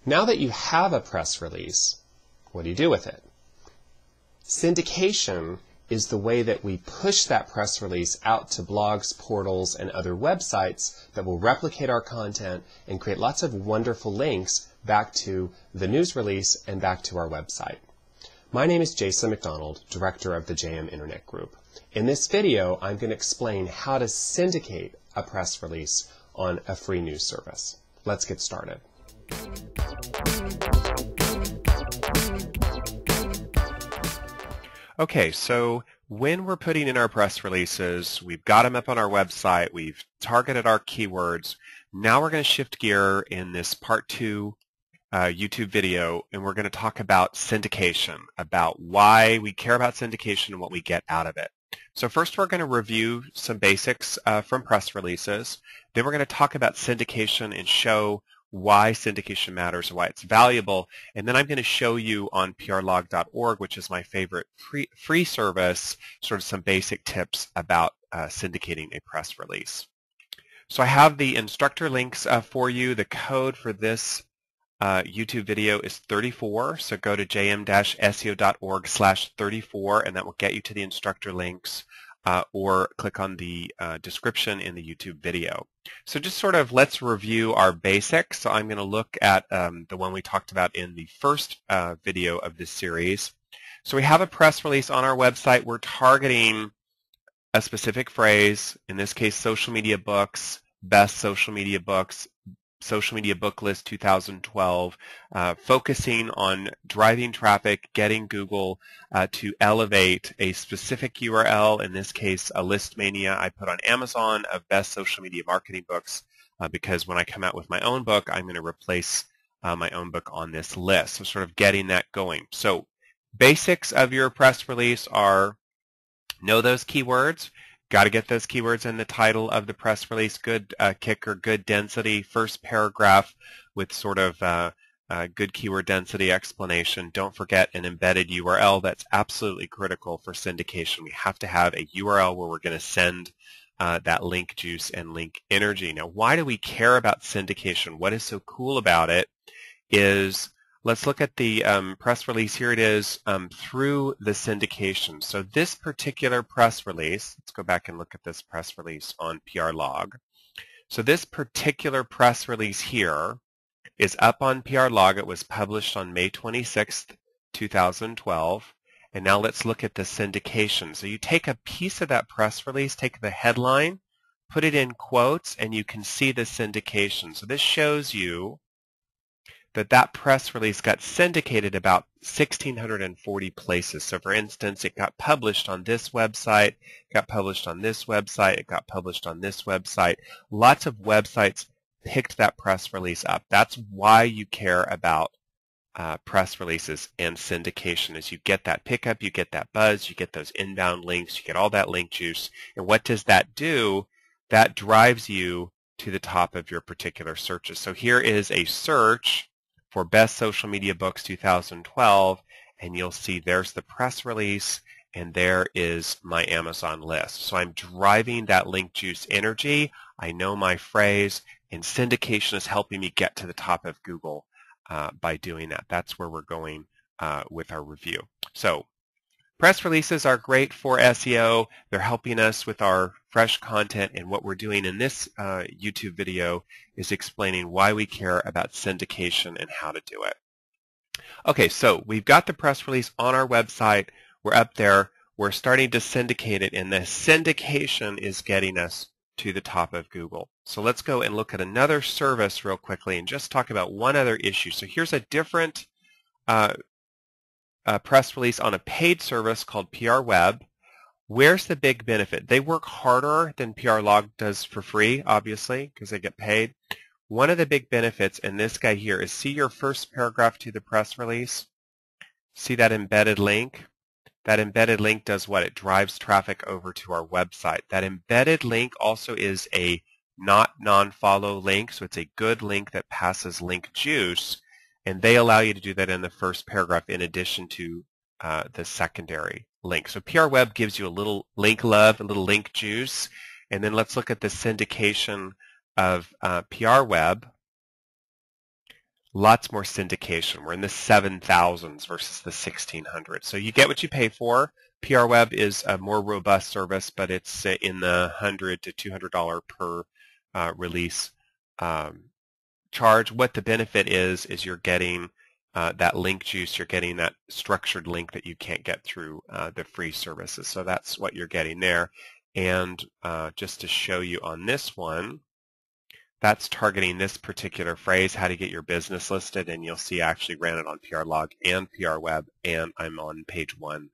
Now that you have a press release, what do you do with it? Syndication is the way that we push that press release out to blogs, portals, and other websites that will replicate our content and create lots of wonderful links back to the news release and back to our website. My name is Jason McDonald, Director of the JM Internet Group. In this video, I'm going to explain how to syndicate a press release on a free news service. Let's get started. Okay, so when we're putting in our press releases, we've got them up on our website, we've targeted our keywords. Now we're going to shift gear in this part 2 YouTube video, and we're going to talk about syndication, about why we care about syndication and what we get out of it. So first we're going to review some basics from press releases. Then we're going to talk about syndication and show why syndication matters and why it's valuable. And then I'm going to show you on prlog.org, which is my favorite free service, sort of some basic tips about syndicating a press release. So I have the instructor links for you. The code for this YouTube video is 34, so go to jm-seo.org/34, and that will get you to the instructor links, or click on the description in the YouTube video. So just sort of let's review our basics. So I'm going to look at the one we talked about in the first video of this series. So we have a press release on our website. We're targeting a specific phrase, in this case social media books, best social media books, Social Media Book List 2012, focusing on driving traffic, getting Google to elevate a specific URL, in this case a list mania I put on Amazon of best social media marketing books, because when I come out with my own book, I'm going to replace my own book on this list. So sort of getting that going. So basics of your press release are know those keywords. Got to get those keywords in the title of the press release, good kicker, good density, first paragraph with sort of good keyword density explanation. Don't forget an embedded URL. That's absolutely critical for syndication. We have to have a URL where we're going to send that link juice and link energy. Now, why do we care about syndication? What is so cool about it is, let's look at the press release. Here it is through the syndication. So this particular press release, let's go back and look at this press release on PRlog. So this particular press release here is up on PRlog. It was published on May 26th, 2012. And now let's look at the syndication. So you take a piece of that press release, take the headline, put it in quotes, and you can see the syndication. So this shows you that press release got syndicated about 1,640 places. So for instance, it got published on this website, got published on this website, it got published on this website. Lots of websites picked that press release up. That's why you care about press releases and syndication, is you get that pickup, you get that buzz, you get those inbound links, you get all that link juice. And what does that do? That drives you to the top of your particular searches. So here is a search for Best Social Media Books 2012, and you'll see there's the press release, and there is my Amazon list. So I'm driving that link juice energy. I know my phrase, and syndication is helping me get to the top of Google by doing that. That's where we're going with our review. So press releases are great for SEO. They're helping us with our fresh content, and what we're doing in this YouTube video is explaining why we care about syndication and how to do it. Okay, so we've got the press release on our website. We're up there. We're starting to syndicate it, and the syndication is getting us to the top of Google. So let's go and look at another service real quickly and just talk about one other issue. So here's a different press release on a paid service called PRWeb. Where's the big benefit? They work harder than PRlog does for free, obviously, because they get paid. One of the big benefits in this guy here is, see your first paragraph to the press release? See that embedded link? That embedded link does what? It drives traffic over to our website. That embedded link also is a not non-follow link, so it's a good link that passes link juice, and they allow you to do that in the first paragraph in addition to the secondary link. So PRWeb gives you a little link love, a little link juice. And then let's look at the syndication of PRWeb. lots more syndication. We're in the 7,000s versus the 1,600s. So you get what you pay for. PRWeb is a more robust service, but it's in the $100 to $200 per release charge. What the benefit is you're getting that link juice. You're getting that structured link that you can't get through the free services. So that's what you're getting there. And just to show you on this one, that's targeting this particular phrase, how to get your business listed, and you'll see I actually ran it on PRlog and PRWeb, and I'm on page 1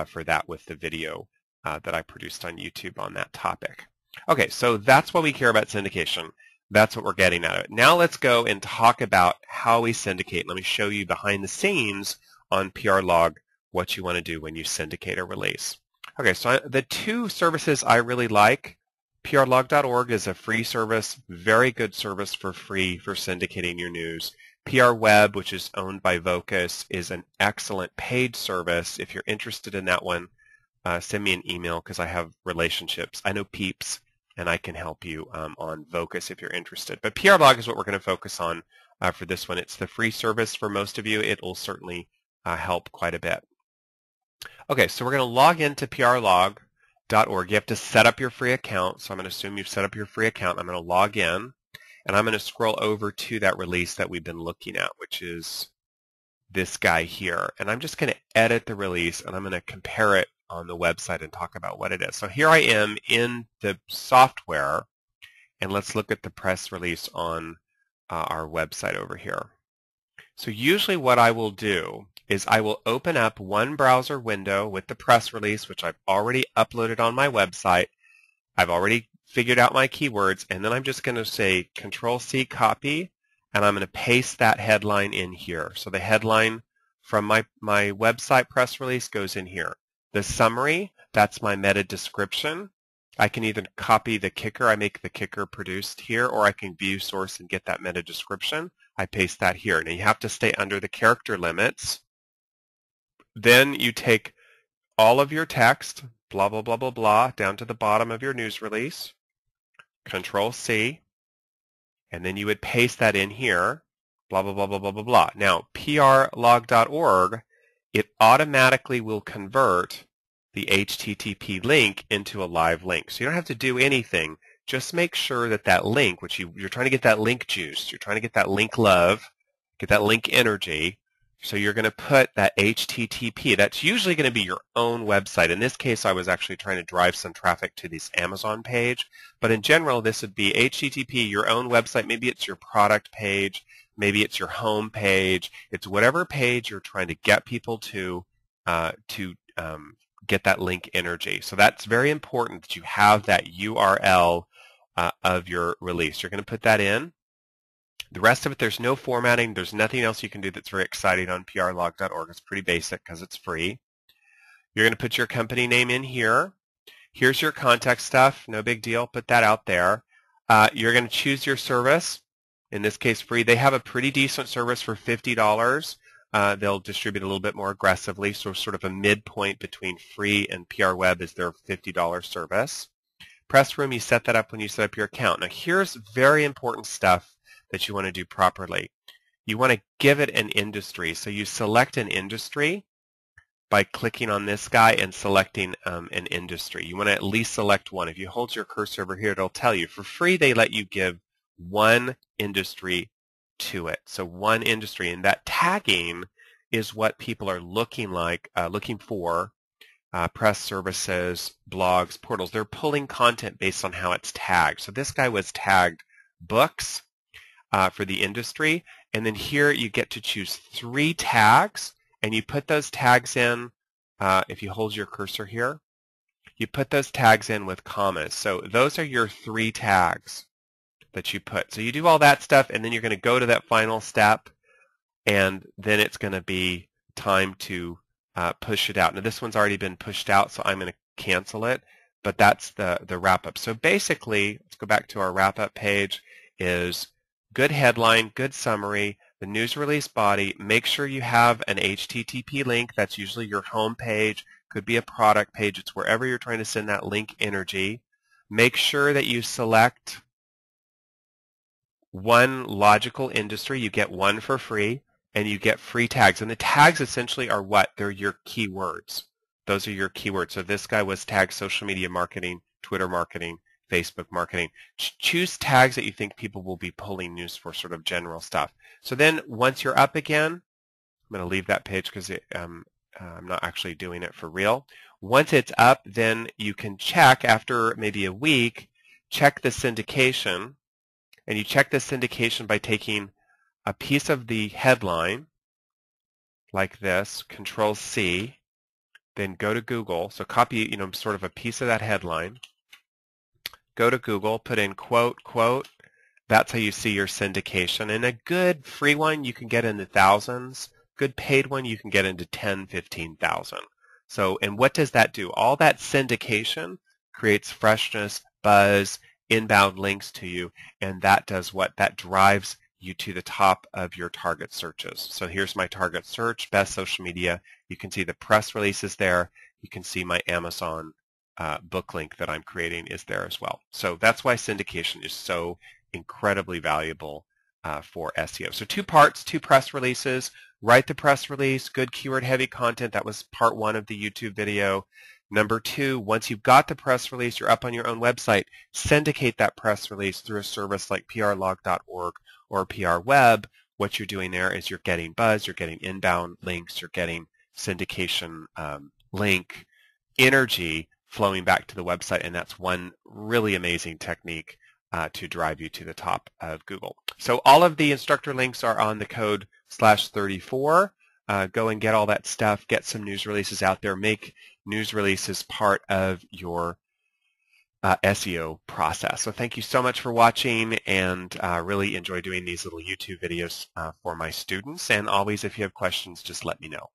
for that with the video that I produced on YouTube on that topic. Okay, so that's what we care about syndication. That's what we're getting out of it. Now let's go and talk about how we syndicate. Let me show you behind the scenes on PRlog what you want to do when you syndicate a release. Okay, so the two services I really like, PRlog.org is a free service, very good service for free for syndicating your news. PRWeb, which is owned by Vocus, is an excellent paid service. If you're interested in that one, send me an email because I have relationships. I know peeps, and I can help you on Vocus if you're interested. But PRlog is what we're going to focus on for this one. It's the free service for most of you. It will certainly help quite a bit. Okay, so we're going to log into PRlog.org. You have to set up your free account, so I'm going to assume you've set up your free account. I'm going to log in, and I'm going to scroll over to that release that we've been looking at, which is this guy here. And I'm just going to edit the release, and I'm going to compare it on the website and talk about what it is. So here I am in the software, and let's look at the press release on our website over here. So usually what I will do is I will open up one browser window with the press release, which I've already uploaded on my website. I've already figured out my keywords, and then I'm just going to say Control-C, copy, and I'm going to paste that headline in here. So the headline from my website press release goes in here. The summary, that's my meta description. I can either copy the kicker, I make the kicker produced here, or I can view source and get that meta description. I paste that here. Now you have to stay under the character limits. Then you take all of your text, blah, blah, blah, blah, blah, down to the bottom of your news release, Control-C, and then you would paste that in here, blah, blah, blah, blah, blah, blah, blah. Now, prlog.org, it automatically will convert the HTTP link into a live link. So you don't have to do anything. Just make sure that that link, which you're trying to get that link juice, you're trying to get that link love, get that link energy. So you're going to put that HTTP. That's usually going to be your own website. In this case, I was actually trying to drive some traffic to this Amazon page. But in general, this would be HTTP, your own website. Maybe it's your product page. Maybe it's your home page. It's whatever page you're trying to get people to get that link energy. So that's very important that you have that URL of your release. You're going to put that in. The rest of it, there's no formatting. There's nothing else you can do that's very exciting on prlog.org. It's pretty basic because it's free. You're going to put your company name in here. Here's your contact stuff. No big deal. Put that out there. You're going to choose your service. In this case, free. They have a pretty decent service for $50. They'll distribute a little bit more aggressively, so sort of a midpoint between free and PRWeb is their $50 service. Press Room, you set that up when you set up your account. Now, here's very important stuff that you want to do properly. You want to give it an industry. So you select an industry by clicking on this guy and selecting an industry. You want to at least select one. If you hold your cursor over here, it'll tell you. For free, they let you give one industry to it. So one industry, and that tagging is what people are looking for. Press services, blogs, portals. They're pulling content based on how it's tagged. So this guy was tagged books for the industry, and then here you get to choose 3 tags, and you put those tags in. If you hold your cursor here, you put those tags in with commas. So those are your 3 tags that you put. So you do all that stuff, and then you're going to go to that final step, and then it's going to be time to push it out. Now this one's already been pushed out, so I'm going to cancel it, but that's the wrap-up. So basically, let's go back to our wrap-up page, is good headline, good summary, the news release body. Make sure you have an HTTP link. That's usually your home page. Could be a product page. It's wherever you're trying to send that link energy. Make sure that you select one logical industry, you get one for free, and you get free tags. And the tags essentially are what? They're your keywords. Those are your keywords. So this guy was tagged social media marketing, Twitter marketing, Facebook marketing. Choose tags that you think people will be pulling news for, sort of general stuff. So then once you're up again, I'm going to leave that page because I'm not actually doing it for real. Once it's up, then you can check after maybe a week, check the syndication. And you check the syndication by taking a piece of the headline like this, Control C, then go to Google. So copy, sort of a piece of that headline. Go to Google, put in quote, quote. That's how you see your syndication. And a good free one you can get in the thousands. Good paid one you can get into 10, 15,000. So, and what does that do? All that syndication creates freshness, buzz, inbound links to you, and that does what? That drives you to the top of your target searches. So here's my target search, best social media. You can see the press releases there. You can see my Amazon book link that I'm creating is there as well. So that's why syndication is so incredibly valuable for SEO. So 2 parts, 2 press releases. Write the press release, good keyword heavy content. That was part 1 of the YouTube video. Number 2, once you've got the press release, you're up on your own website, syndicate that press release through a service like prlog.org or PRWeb. What you're doing there is you're getting buzz, you're getting inbound links, you're getting syndication link energy flowing back to the website, and that's one really amazing technique to drive you to the top of Google. So all of the instructor links are on the code /34. Go and get all that stuff, get some news releases out there, make news releases part of your SEO process. So thank you so much for watching, and really enjoy doing these little YouTube videos for my students. And always, if you have questions, just let me know.